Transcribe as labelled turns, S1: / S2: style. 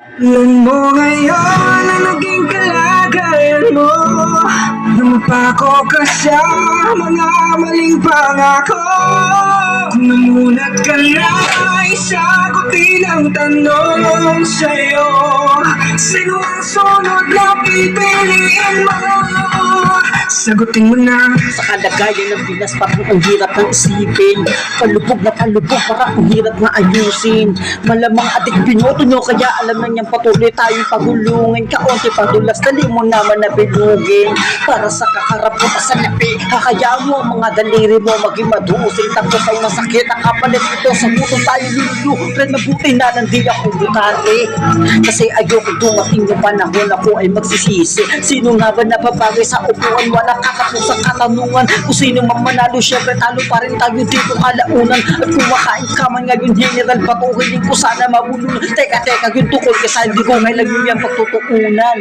S1: Alam mo ngayon na naging kalagayan mo, lumapako ka sa mga maling pangako. Kung namunat ka na, isagutin ang tanong sa'yo, sino ang sunod na pipiliin mo? Sagutin mo na.
S2: Sa kalagayan ng Pinas, parang ang hirap ng isipin. Palubog na palubog, parang ang hirap na ayusin. Malamang ating binoto nyo, kaya alam na niyang patuloy tayong pagulungin. Kaunti padulas, dali mo naman na bilugin. Para sa kakarap mo, sa napi, kakayaan mo mga daliri mo maging madusing. Tapos ang masakit, ang kapalit ito sa mundo tayo lulu. Pero mabuti na nandi akong butante. Kasi ayoko dumating yung panahon ako ay magsisisi. Sino nga ba napapagay sa upuan? Wala kakapos sa katanungan. Kung sino man manalo, syempre talo pa rin tayo dito kalaunan. At kumakain ka man ngayon, General Bato, hindi ko sana mabulun. Teka, yung tukol kasi hindi ko may lagyan yung pagtutuunan.